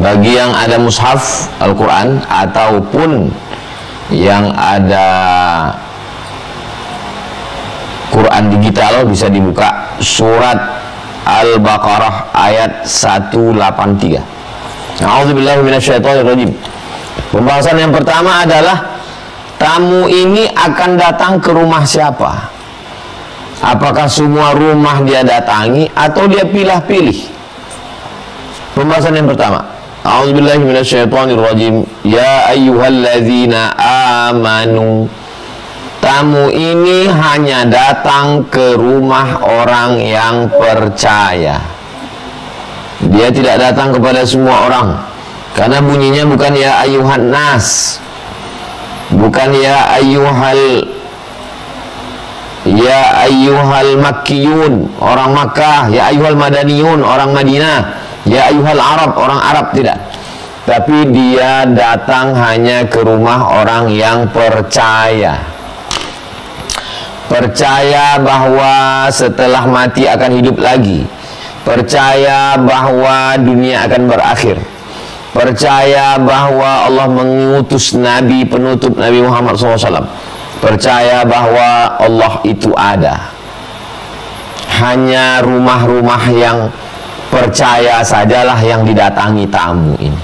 Bagi yang ada mushaf Al-Quran ataupun yang ada Quran digital, bisa dibuka surat Al-Baqarah ayat 183. A'udzubillahi minasyaitonirrajim. Pembahasan yang pertama adalah tamu ini akan datang ke rumah siapa? Apakah semua rumah dia datangi atau dia pilih-pilih? Pembahasan yang pertama. A'udzubillahi minasyaitonirrajim. Ya ayyuhalladzina amanu. Tamu ini hanya datang ke rumah orang yang percaya. Dia tidak datang kepada semua orang, karena bunyinya bukan ya ayyuhan nas, bukan ya ayyuhal makkiyun, orang Makkah, ya ayyuhal madaniyun, orang Madinah, ya ayyuhal Arab, orang Arab, tidak. Tapi dia datang hanya ke rumah orang yang percaya. Percaya bahwa setelah mati akan hidup lagi. Percaya bahwa dunia akan berakhir. Percaya bahwa Allah mengutus Nabi penutup, Nabi Muhammad SAW. Percaya bahwa Allah itu ada. Hanya rumah-rumah yang percaya sajalah yang didatangi tamu ini.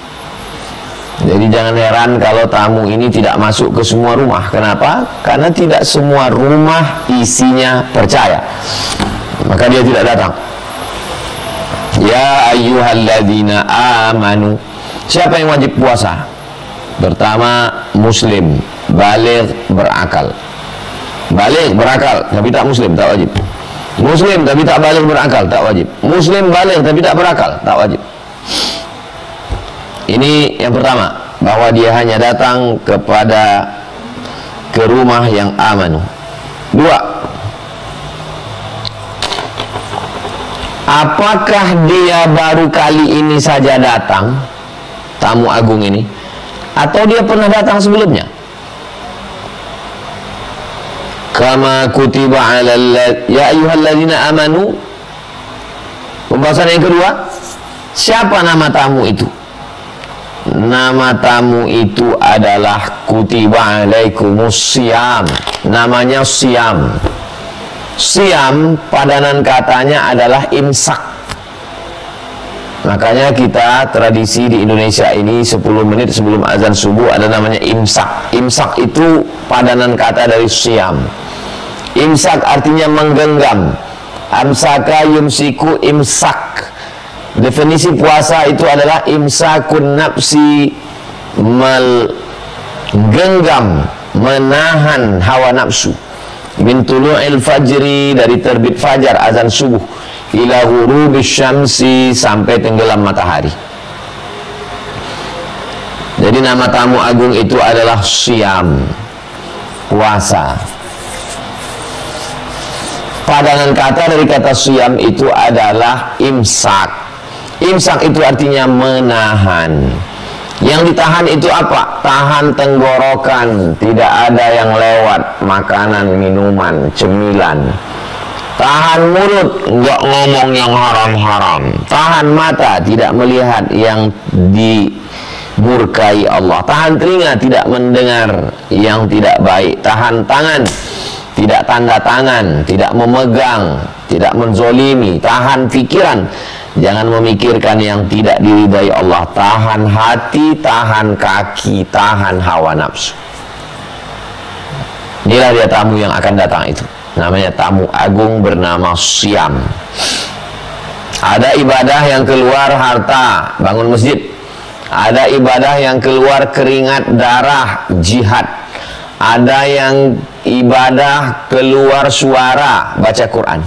Jadi jangan heran kalau tamu ini tidak masuk ke semua rumah. Kenapa? Karena tidak semua rumah isinya percaya, maka dia tidak datang. Ya ayyuhalladzina amanu. Siapa yang wajib puasa? Pertama, muslim, baligh, berakal. Baligh, berakal, tapi tak muslim, tak wajib. Muslim tapi tak baligh, berakal, tak wajib. Muslim baligh tapi tak berakal, tak wajib. Ini yang pertama, bahwa dia hanya datang ke rumah yang amanu. Dua, apakah dia baru kali ini saja datang, tamu agung ini, atau dia pernah datang sebelumnya? Kama kutiba alal ya ayyuhalladzina amanu. Pembahasan yang kedua, siapa nama tamu itu? Nama tamu itu adalah kutiba alaikumus siyam. Namanya siyam. Siyam padanan katanya adalah imsak. Makanya kita tradisi di Indonesia ini 10 menit sebelum azan subuh ada namanya imsak. Imsak itu padanan kata dari siyam. Imsak artinya menggenggam. Amsaka yumsiku imsak. Definisi puasa itu adalah imsakun nafsi, menggenggam, menahan hawa nafsu. Min tulu'il fajri, dari terbit fajar azan subuh, ila ghurubis syamsi, sampai tenggelam matahari. Jadi nama tamu agung itu adalah siyam, puasa. Padanan kata dari kata siyam itu adalah imsak. Imsak itu artinya menahan. Yang ditahan itu apa? Tahan tenggorokan, tidak ada yang lewat, makanan, minuman, cemilan. Tahan mulut, enggak ngomong yang haram-haram. Tahan mata, tidak melihat yang dimurkai Allah. Tahan telinga, tidak mendengar yang tidak baik. Tahan tangan, tidak tanda tangan, tidak memegang, tidak menzolimi. Tahan pikiran, jangan memikirkan yang tidak diridai Allah. Tahan hati, tahan kaki, tahan hawa nafsu. Inilah dia tamu yang akan datang itu. Namanya tamu agung bernama siyam. Ada ibadah yang keluar harta, bangun masjid. Ada ibadah yang keluar keringat darah, jihad. Ada yang ibadah keluar suara, baca Quran.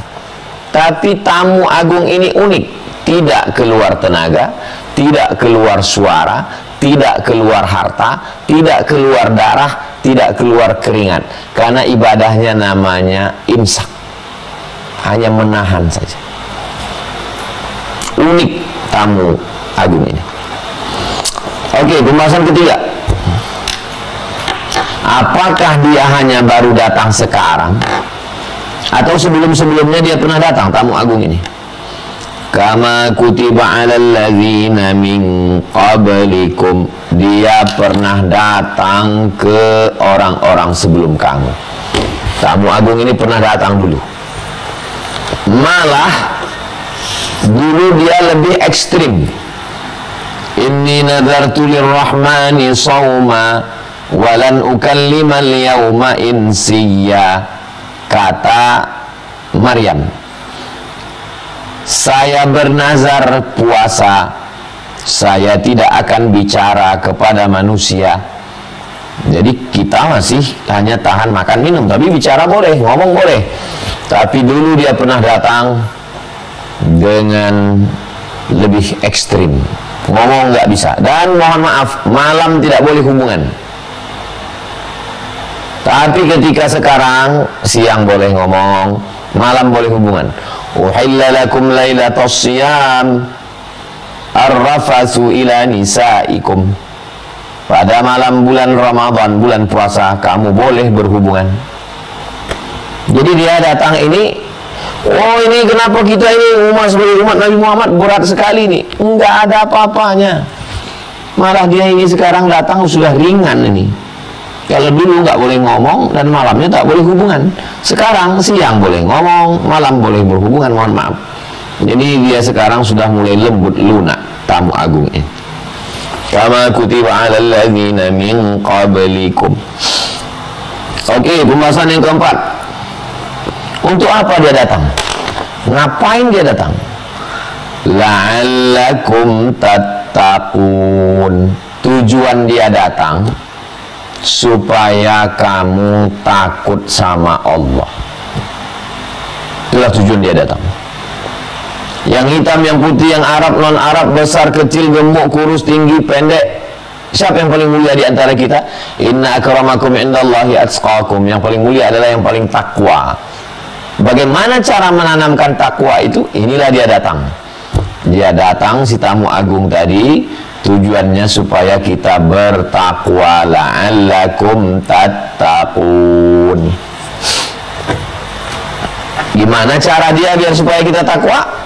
Tapi tamu agung ini unik. Tidak keluar tenaga, tidak keluar suara, tidak keluar harta, tidak keluar darah, tidak keluar keringat. Karena ibadahnya namanya imsak. Hanya menahan saja. Unik tamu agung ini. Oke, pembahasan ketiga. Apakah dia hanya baru datang sekarang, atau sebelum-sebelumnya dia pernah datang, tamu agung ini? Kama kutiba alal ladzina min qablikum, dia pernah datang ke orang-orang sebelum kamu. Tamu agung ini pernah datang dulu. Malah dulu dia lebih ekstrim. Inni nadartu lirrahmani sawma walan ukallimal yawma insiya. Kata Maryam, saya bernazar puasa, saya tidak akan bicara kepada manusia. Jadi kita masih hanya tahan makan minum, tapi bicara boleh, ngomong boleh. Tapi dulu dia pernah datang dengan lebih ekstrim, ngomong nggak bisa, dan mohon maaf, malam tidak boleh hubungan. Tapi ketika sekarang siang boleh ngomong, malam boleh hubungan. Uhilla lakum lailatas siyam arrafasu ila nisaikum. Pada malam bulan Ramadan, bulan puasa, kamu boleh berhubungan. Jadi dia datang ini, oh ini kenapa kita ini umat sebagai umat Nabi Muhammad berat sekali nih. Enggak ada apa-apanya. Malah dia ini sekarang datang sudah ringan ini. Kalau dulu nggak boleh ngomong dan malamnya tak boleh hubungan. Sekarang siang boleh ngomong, malam boleh berhubungan, mohon maaf. Jadi dia sekarang sudah mulai lembut lunak, tamu agung ini. Kama kutiba 'alal ladzina min qablikum. Oke, pembahasan yang keempat. Untuk apa dia datang? Ngapain dia datang? La'allakum tattaqun. Tujuan dia datang supaya kamu takut sama Allah. Itulah tujuan dia datang. Yang hitam, yang putih, yang Arab, non Arab, besar, kecil, gemuk, kurus, tinggi, pendek, siapa yang paling mulia di antara kita? Inna akramakum indallahi atqakum. Yang paling mulia adalah yang paling takwa. Bagaimana cara menanamkan takwa itu? Inilah dia datang. Dia datang, si tamu agung tadi, tujuannya supaya kita bertakwa. La'allakum tattaqun. Gimana cara dia biar supaya kita takwa?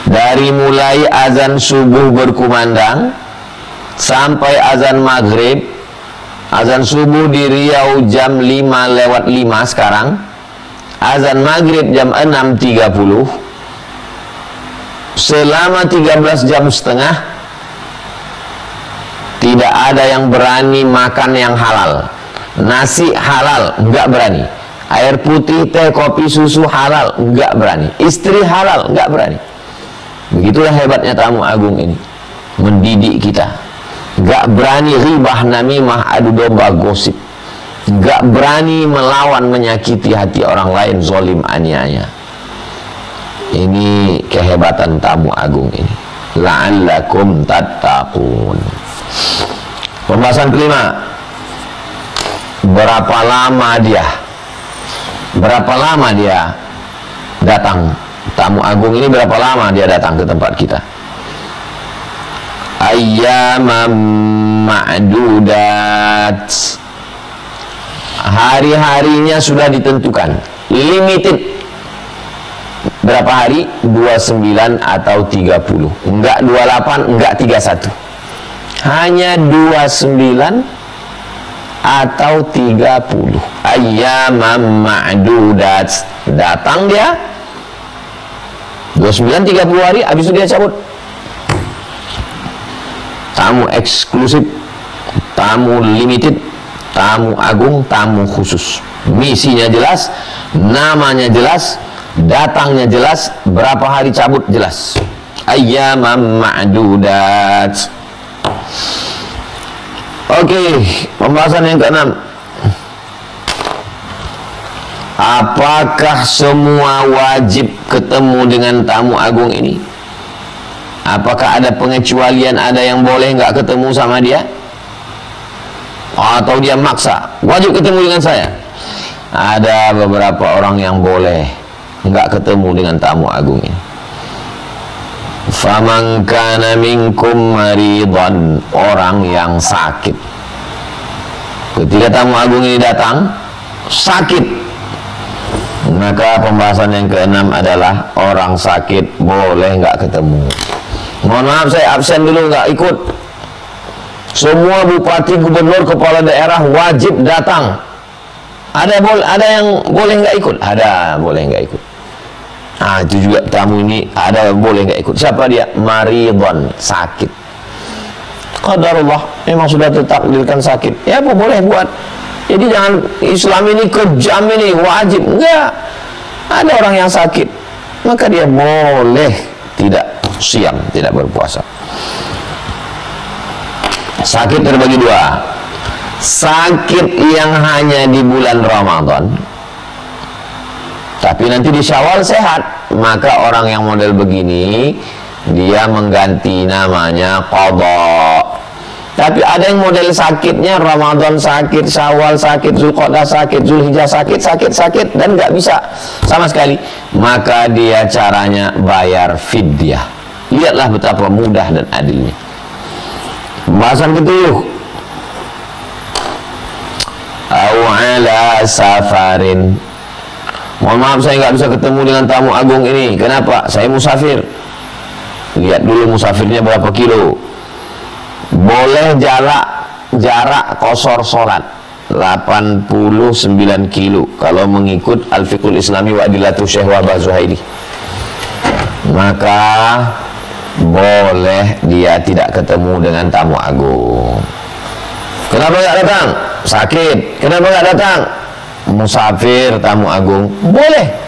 Dari mulai azan subuh berkumandang sampai azan maghrib. Azan subuh di Riau jam 5:05 sekarang. Azan maghrib jam 6:30. Selama 13 jam setengah tidak ada yang berani makan yang halal. Nasi halal, enggak berani. Air putih, teh, kopi, susu halal, enggak berani. Istri halal, enggak berani. Begitulah hebatnya tamu agung ini, mendidik kita. Enggak berani ribah, namimah, adu domba, gosip. Enggak berani melawan, menyakiti hati orang lain, zolim, aniaya. Ini kehebatan tamu agung ini. La'allakum tattaqun. Pembahasan kelima. Berapa lama dia datang? Tamu agung ini berapa lama dia datang ke tempat kita? Ayyamam ma'dudat. Hari-harinya sudah ditentukan, limited. Berapa hari? 29 atau 30. Enggak 28, enggak 31. Hanya 29 atau 30. Ayyamam ma'dudat. Datang dia 29, 30 hari, habis itu dia cabut. Tamu eksklusif, tamu limited, tamu agung, tamu khusus. Misinya jelas, namanya jelas, datangnya jelas, berapa hari cabut jelas. Ayyamam ma'dudat. Oke, pembahasan yang keenam. Apakah semua wajib ketemu dengan tamu agung ini? Apakah ada pengecualian, ada yang boleh nggak ketemu sama dia? Atau dia maksa, wajib ketemu dengan saya? Ada beberapa orang yang boleh nggak ketemu dengan tamu agung ini. Faman kana minkum maridan, orang yang sakit. Ketika tamu agung ini datang sakit, maka pembahasan yang keenam adalah orang sakit boleh nggak ketemu. Mohon maaf, saya absen dulu, nggak ikut. Semua bupati, gubernur, kepala daerah wajib datang. Ada yang boleh nggak ikut? Ada boleh nggak ikut. Nah, itu juga tamu ini ada yang boleh nggak ikut. Siapa dia? Maridon, sakit. Qadarullah, memang sudah ditakdirkan sakit. Ya apa boleh buat. Jadi jangan Islam ini kejam ini, wajib. Enggak. Ada orang yang sakit, maka dia boleh tidak siam, tidak berpuasa. Sakit terbagi dua. Sakit yang hanya di bulan Ramadan, tapi nanti di Syawal sehat, maka orang yang model begini dia mengganti namanya qadha. Tapi ada yang model sakitnya Ramadan sakit, Syawal sakit, Zulqa'dah sakit, Zulhijjah sakit dan nggak bisa sama sekali, maka dia caranya bayar fidyah. Lihatlah betapa mudah dan adilnya. Pembahasan ke-7, au ala safarin. Mohon maaf saya nggak bisa ketemu dengan tamu agung ini. Kenapa? Saya musafir. Lihat dulu musafirnya berapa kilo. Boleh jarak qasar salat 89 kilo kalau mengikut Al-Fiqhul Islami wa Adillatu Syekh Wahbah Zuhaili. Maka boleh dia tidak ketemu dengan tamu agung. Kenapa nggak datang? Sakit. Kenapa nggak datang? Musafir, tamu agung. Boleh.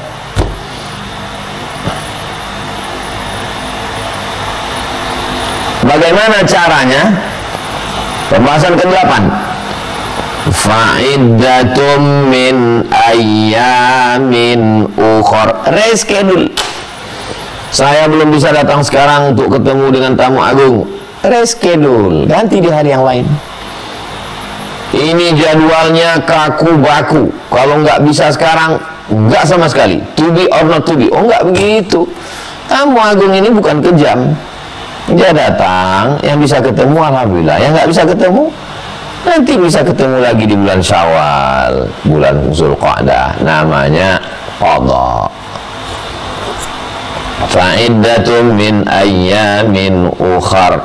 Bagaimana caranya? Pembahasan ke-8. Fa'iddatum min ayyamin ukhor. Reschedule. Saya belum bisa datang sekarang untuk ketemu dengan tamu agung. Reschedule, ganti di hari yang lain. Ini jadwalnya kaku baku. Kalau nggak bisa sekarang, nggak sama sekali. To be or not to be. Oh, nggak begitu. Tamu agung ini bukan kejam. Dia datang, yang bisa ketemu alhamdulillah, yang nggak bisa ketemu nanti bisa ketemu lagi di bulan Syawal, bulan Zulqa'dah, namanya qadha. Fa'iddatun min ayyamin ukhar.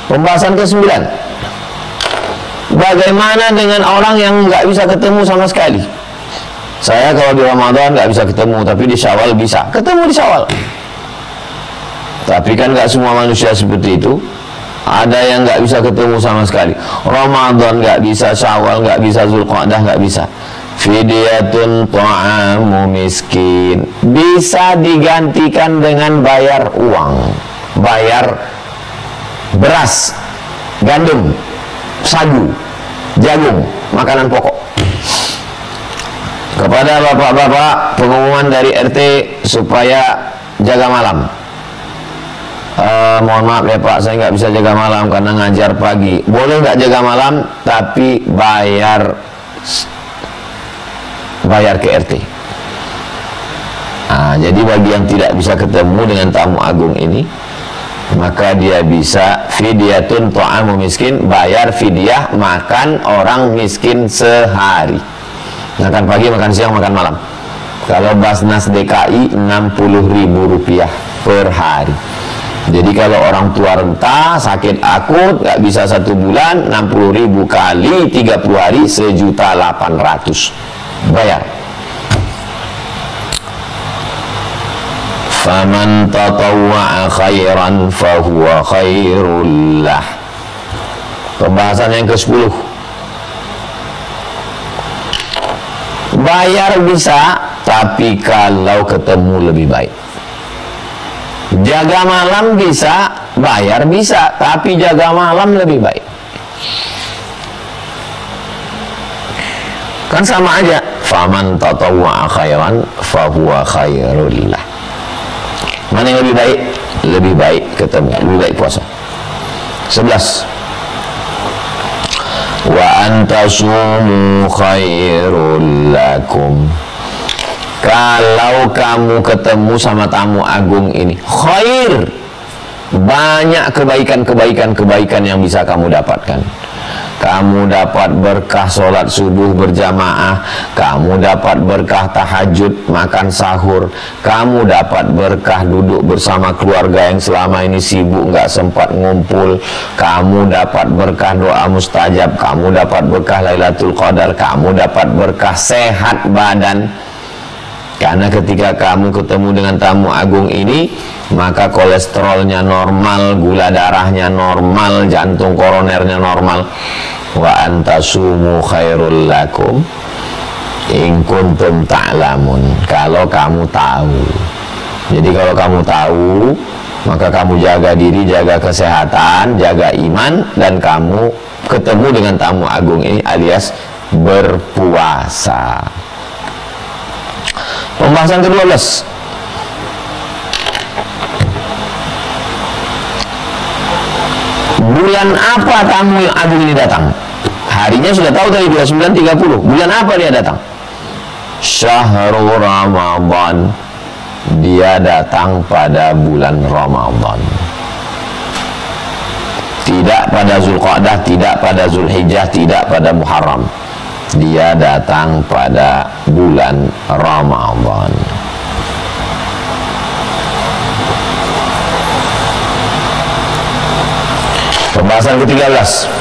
Pembahasan ke-9. Bagaimana dengan orang yang nggak bisa ketemu sama sekali? Saya kalau di Ramadan nggak bisa ketemu, tapi di Syawal bisa ketemu di Syawal. Tapi kan nggak semua manusia seperti itu. Ada yang nggak bisa ketemu sama sekali. Ramadan nggak bisa, Syawal nggak bisa, Zulqa'dah nggak bisa. Fidyatun ta'amu miskin. Bisa digantikan dengan bayar uang, bayar beras, gandum, sagu, jagung, makanan pokok. Kepada bapak-bapak, pengumuman dari RT supaya jaga malam. Mohon maaf ya Pak, saya nggak bisa jaga malam karena ngajar pagi. Boleh nggak jaga malam, tapi bayar ke RT. Nah, jadi bagi yang tidak bisa ketemu dengan tamu agung ini, maka dia bisa fidyatun ta'amu miskin, bayar fidyah makan orang miskin sehari. Makan pagi, makan siang, makan malam. Kalau Basnas DKI 60.000 rupiah per hari. Jadi kalau orang tua renta, sakit akut, nggak bisa 1 bulan, 60.000 kali 30 hari, 1.800.000 bayar. Faman tatawwa'a khairan fahuwa khairul lah. Pembahasan yang ke-10. Bayar bisa, tapi kalau ketemu lebih baik. Jaga malam bisa, bayar bisa, tapi jaga malam lebih baik. Kan sama aja. Faman tatawwa'a khairan fahuwa khairul lah. Mana yang lebih baik? Lebih baik ketemu, lebih baik puasa. 11. Wa antasumu khairul lakum. Kalau kamu ketemu sama tamu agung ini, khair, banyak kebaikan yang bisa kamu dapatkan. kamu dapat berkah sholat subuh berjamaah, kamu dapat berkah tahajud, makan sahur, kamu dapat berkah duduk bersama keluarga yang selama ini sibuk nggak sempat ngumpul, kamu dapat berkah doa mustajab, kamu dapat berkah Lailatul Qadar, kamu dapat berkah sehat badan. Karena ketika kamu ketemu dengan tamu agung ini, maka kolesterolnya normal, gula darahnya normal, jantung koronernya normal. Wa antasumu khairul lakum in kuntum ta'lamun. Kalau kamu tahu. Jadi kalau kamu tahu, maka kamu jaga diri, jaga kesehatan, jaga iman, dan kamu ketemu dengan tamu agung ini alias berpuasa. Pembahasan ke-12. Bulan apa tamu yang agung ini datang? Harinya sudah tahu tadi 29.30. Bulan apa dia datang? Syahrul Ramadan. Dia datang pada bulan Ramadan. Tidak pada Zulqa'dah, tidak pada Zulhijjah, tidak pada Muharram. Dia datang pada bulan Ramadan. Pembahasan ke-13.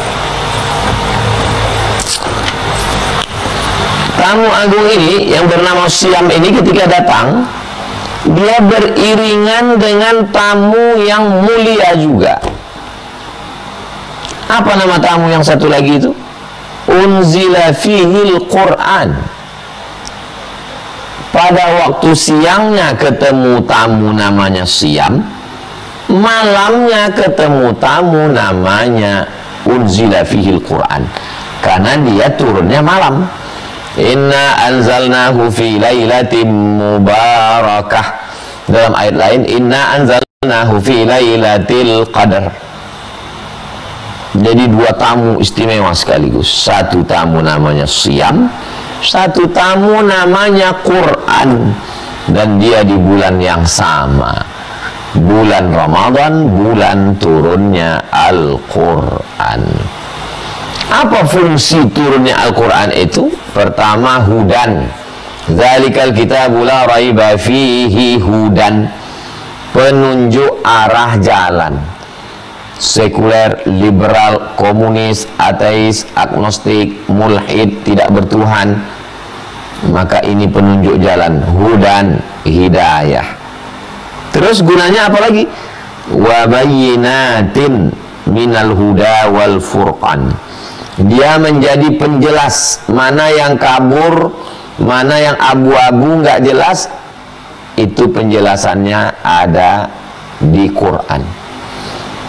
Tamu agung ini yang bernama Syam ini ketika datang, dia beriringan dengan tamu yang mulia juga. Apa nama tamu yang satu lagi itu? Unzila fihil Quran. Pada waktu siangnya ketemu tamu namanya Syam, malamnya ketemu tamu namanya unzila fihil Quran, karena dia turunnya malam. Inna anzalnahu fi lailatin mubarakah. Dalam ayat lain, inna anzalnahu fi lailatil qadar. Jadi dua tamu istimewa sekaligus. Satu tamu namanya Syam, satu tamu namanya Quran, dan dia di bulan yang sama, bulan Ramadan, bulan turunnya Al-Quran. Apa fungsi turunnya Al-Quran itu? Pertama, hudan. Zalikal kitabu la raiba fihi hudan. Penunjuk arah jalan. Sekuler, liberal, komunis, ateis, agnostik, mulhid, tidak bertuhan, maka ini penunjuk jalan, hudan, hidayah. Terus gunanya apa lagi? Wa bayyinatin minal huda wal furqan. Dia menjadi penjelas mana yang kabur, mana yang abu-abu nggak jelas. Itu penjelasannya ada di Quran.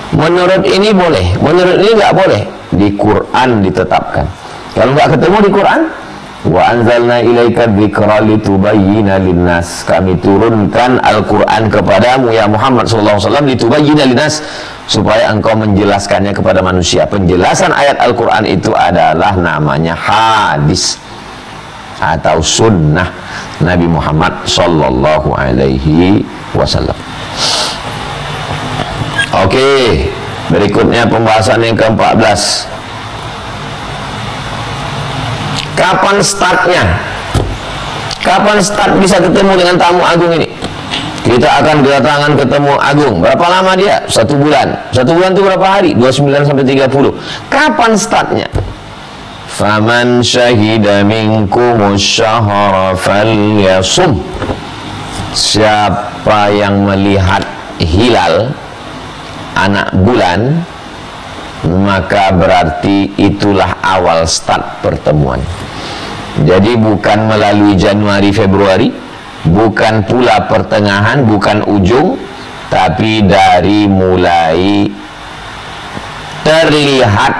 Menurut ini boleh, menurut ini nggak boleh. Di Quran ditetapkan. Kalau nggak ketemu di Quran, wa anzalna ilaika dzikra litubayyina linnas. Kami turunkan Al-Quran kepadamu ya Muhammad SAW, litubayyina linnas, supaya engkau menjelaskannya kepada manusia. Penjelasan ayat Al-Quran itu adalah namanya hadis atau sunnah Nabi Muhammad sallallahu alaihi wasallam. Oke, berikutnya pembahasan yang ke-14. Kapan startnya? Kapan start bisa ketemu dengan tamu agung ini? Kita akan kedatangan ketemu agung. Berapa lama dia? 1 bulan. 1 bulan itu berapa hari? 29 sampai 30. Kapan startnya? Faman syahida minkumus syahra falyasum. Siapa yang melihat hilal anak bulan, maka berarti itulah awal start pertemuan. Jadi bukan melalui Januari Februari, bukan pula pertengahan, bukan ujung, tapi dari mulai terlihat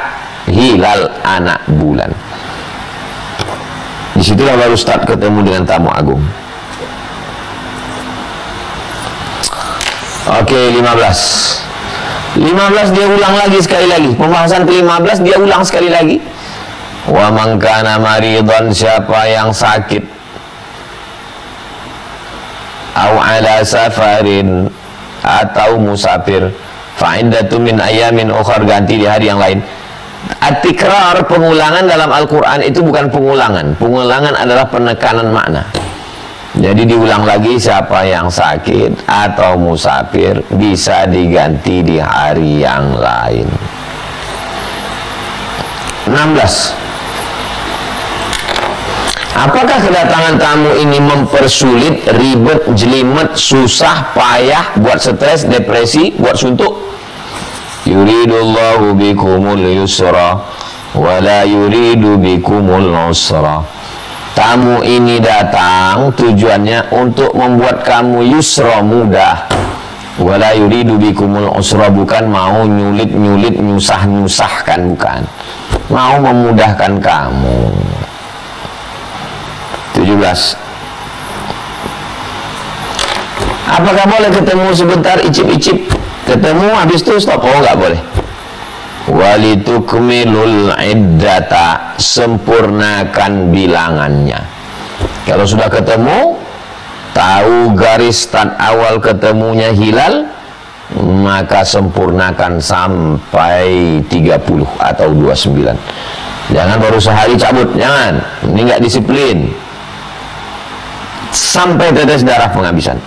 hilal anak bulan, disitulah baru start ketemu dengan tamu agung. Oke, 15 dia ulang lagi sekali lagi. Pembahasan ke-15 dia ulang sekali lagi. Wa man kana maridhan, siapa yang sakit, au ala safarin, atau musafir, fa indatu min ayamin ukhar, ganti di hari yang lain. At-tikrar, pengulangan dalam Al-Quran itu bukan pengulangan. Pengulangan adalah penekanan makna. Jadi diulang lagi, siapa yang sakit atau musafir bisa diganti di hari yang lain. 16. Apakah kedatangan tamu ini mempersulit, ribet, jelimet, susah, payah, buat stres, depresi, buat suntuk? Yuridullahu bikumul yusra wa la yuridu bikumul usra. Tamu ini datang tujuannya untuk membuat kamu yusra, mudah. Wa la yuridu bikumul usra, bukan mau nyulit-nyulit, nyusah-nyusahkan, bukan. Mau memudahkan kamu. 17. Apakah boleh ketemu sebentar, icip-icip? Ketemu habis itu stop? Oh, nggak boleh. Walitukmilul iddata, sempurnakan bilangannya. Kalau sudah ketemu, tahu garis start awal ketemunya hilal, maka sempurnakan sampai 30 atau 29. Jangan baru sehari cabut, jangan. Ini nggak disiplin. Sampai tetes darah penghabisan.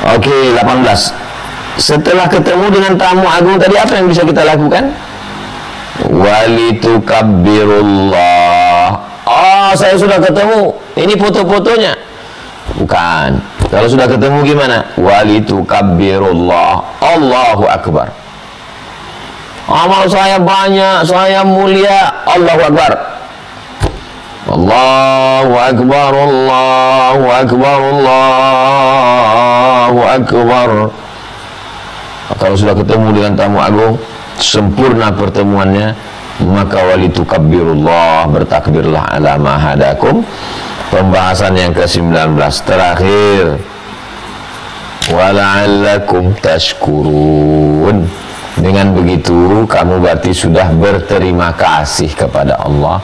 Oke, 18. Setelah ketemu dengan tamu agung tadi, apa yang bisa kita lakukan? Walitukabbirullah. Oh, saya sudah ketemu. Ini foto-fotonya. Bukan. Kalau sudah ketemu gimana? Walitukabbirullah. Allahu Akbar. Amal saya banyak, saya mulia. Allahu Akbar. Allahu Akbar, Allahu Akbar, Allahu Akbar. Kalau sudah ketemu dengan tamu agung, sempurna pertemuannya, maka walitukabbirullah, bertakbirlah ala ma hadakum. Pembahasan yang ke-19 terakhir. Wala'allakum tashkurun. Dengan begitu kamu berarti sudah berterima kasih kepada Allah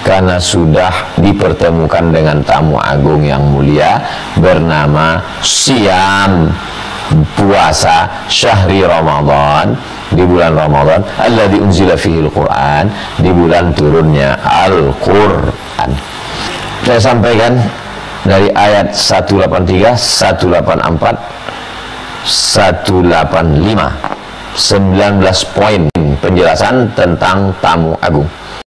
karena sudah dipertemukan dengan tamu agung yang mulia bernama Siyam, puasa syahri Ramadan, di bulan Ramadan, alladzi unzila fihi al-Quran, di bulan turunnya Al-Quran. Saya sampaikan dari ayat 183, 184, 185, 19 poin penjelasan tentang tamu agung.